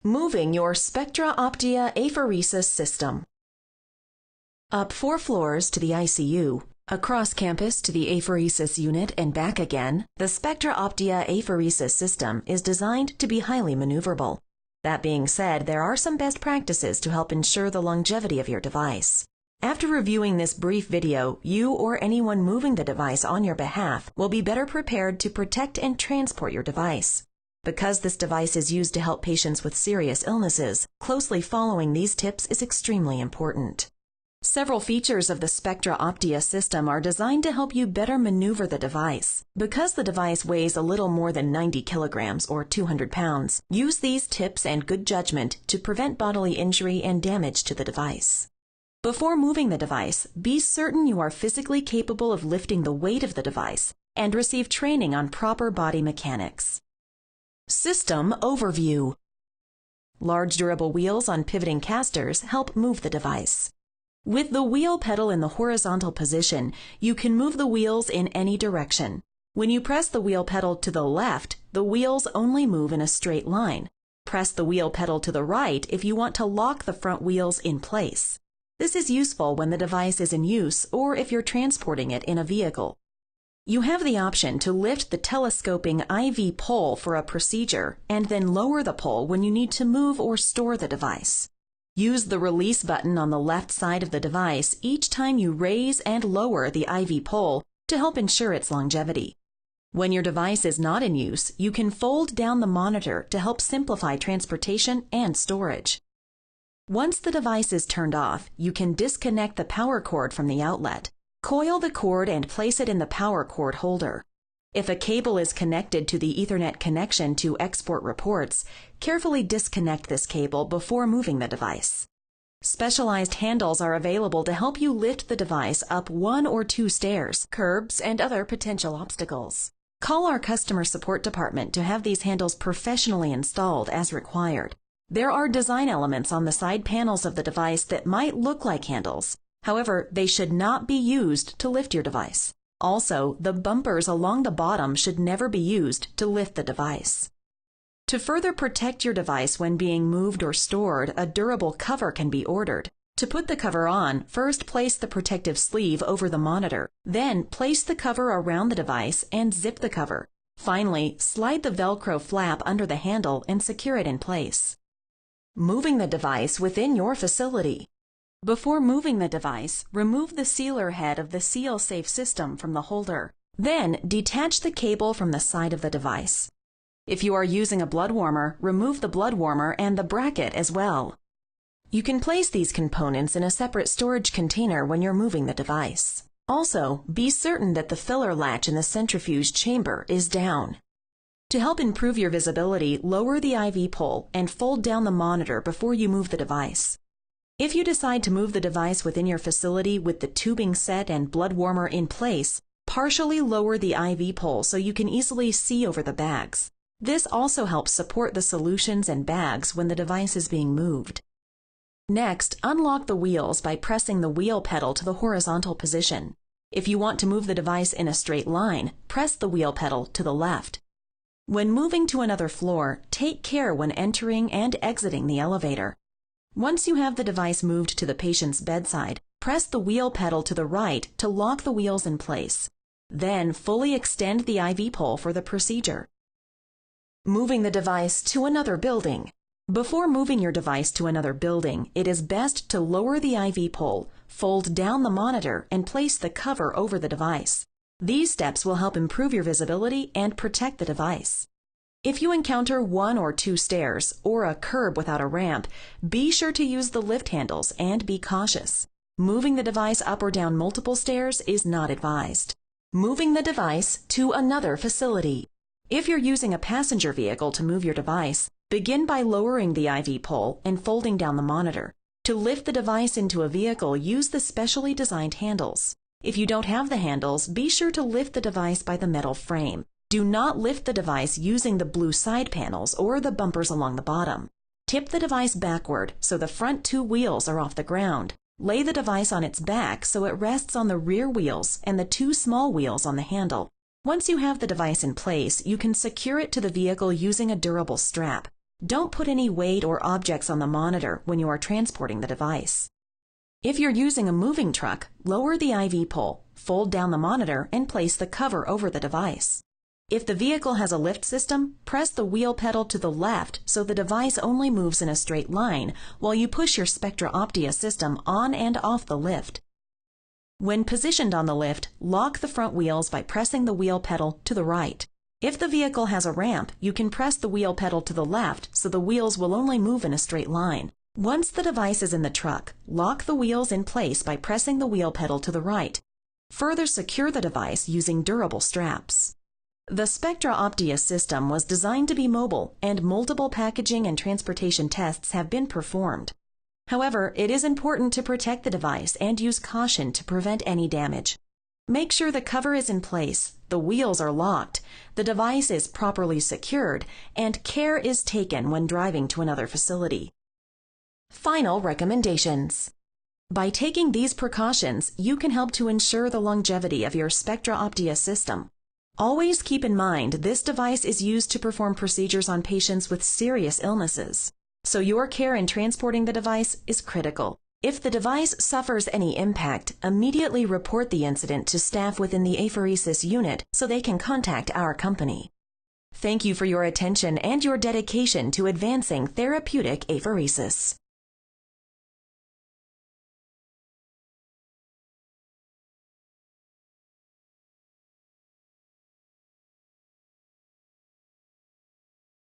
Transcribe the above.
Moving your Spectra Optia apheresis system. Up 4 floors to the ICU, across campus to the apheresis unit and back again, the Spectra Optia apheresis system is designed to be highly maneuverable. That being said, there are some best practices to help ensure the longevity of your device. After reviewing this brief video, you or anyone moving the device on your behalf will be better prepared to protect and transport your device. Because this device is used to help patients with serious illnesses, closely following these tips is extremely important. Several features of the Spectra Optia system are designed to help you better maneuver the device. Because the device weighs a little more than 90 kilograms or 200 pounds, use these tips and good judgment to prevent bodily injury and damage to the device. Before moving the device, be certain you are physically capable of lifting the weight of the device and receive training on proper body mechanics. System overview. Large durable wheels on pivoting casters help move the device. With the wheel pedal in the horizontal position, you can move the wheels in any direction. When you press the wheel pedal to the left, the wheels only move in a straight line. Press the wheel pedal to the right if you want to lock the front wheels in place. This is useful when the device is in use or if you're transporting it in a vehicle. You have the option to lift the telescoping IV pole for a procedure and then lower the pole when you need to move or store the device. Use the release button on the left side of the device each time you raise and lower the IV pole to help ensure its longevity. When your device is not in use, you can fold down the monitor to help simplify transportation and storage. Once the device is turned off, you can disconnect the power cord from the outlet. Coil the cord and place it in the power cord holder. If a cable is connected to the Ethernet connection to export reports, carefully disconnect this cable before moving the device. Specialized handles are available to help you lift the device up 1 or 2 stairs, curbs, and other potential obstacles. Call our customer support department to have these handles professionally installed as required. There are design elements on the side panels of the device that might look like handles. However, they should not be used to lift your device. Also, the bumpers along the bottom should never be used to lift the device. To further protect your device when being moved or stored, a durable cover can be ordered. To put the cover on, first place the protective sleeve over the monitor. Then place the cover around the device and zip the cover. Finally, slide the Velcro flap under the handle and secure it in place. Moving the device within your facility. Before moving the device, remove the sealer head of the SealSafe system from the holder. Then, detach the cable from the side of the device. If you are using a blood warmer, remove the blood warmer and the bracket as well. You can place these components in a separate storage container when you're moving the device. Also, be certain that the filler latch in the centrifuge chamber is down. To help improve your visibility, lower the IV pole and fold down the monitor before you move the device. If you decide to move the device within your facility with the tubing set and blood warmer in place, partially lower the IV pole so you can easily see over the bags. This also helps support the solutions and bags when the device is being moved. Next, unlock the wheels by pressing the wheel pedal to the horizontal position. If you want to move the device in a straight line, press the wheel pedal to the left. When moving to another floor, take care when entering and exiting the elevator. Once you have the device moved to the patient's bedside, press the wheel pedal to the right to lock the wheels in place. Then fully extend the IV pole for the procedure. Moving the device to another building. Before moving your device to another building, it is best to lower the IV pole, fold down the monitor, and place the cover over the device. These steps will help improve your visibility and protect the device. If you encounter 1 or 2 stairs or a curb without a ramp, be sure to use the lift handles and be cautious. Moving the device up or down multiple stairs is not advised. Moving the device to another facility. If you're using a passenger vehicle to move your device, begin by lowering the IV pole and folding down the monitor. To lift the device into a vehicle, use the specially designed handles. If you don't have the handles, be sure to lift the device by the metal frame. Do not lift the device using the blue side panels or the bumpers along the bottom. Tip the device backward so the front 2 wheels are off the ground. Lay the device on its back so it rests on the rear wheels and the 2 small wheels on the handle. Once you have the device in place, you can secure it to the vehicle using a durable strap. Don't put any weight or objects on the monitor when you are transporting the device. If you're using a moving truck, lower the IV pole, fold down the monitor, and place the cover over the device. If the vehicle has a lift system, press the wheel pedal to the left so the device only moves in a straight line while you push your Spectra Optia system on and off the lift. When positioned on the lift, lock the front wheels by pressing the wheel pedal to the right. If the vehicle has a ramp, you can press the wheel pedal to the left so the wheels will only move in a straight line. Once the device is in the truck, lock the wheels in place by pressing the wheel pedal to the right. Further secure the device using durable straps. The Spectra Optia system was designed to be mobile, and multiple packaging and transportation tests have been performed. However, it is important to protect the device and use caution to prevent any damage. Make sure the cover is in place, the wheels are locked, the device is properly secured, and care is taken when driving to another facility. Final recommendations. By taking these precautions, you can help to ensure the longevity of your Spectra Optia system. Always keep in mind this device is used to perform procedures on patients with serious illnesses, so your care in transporting the device is critical. If the device suffers any impact, immediately report the incident to staff within the apheresis unit so they can contact our company. Thank you for your attention and your dedication to advancing therapeutic apheresis.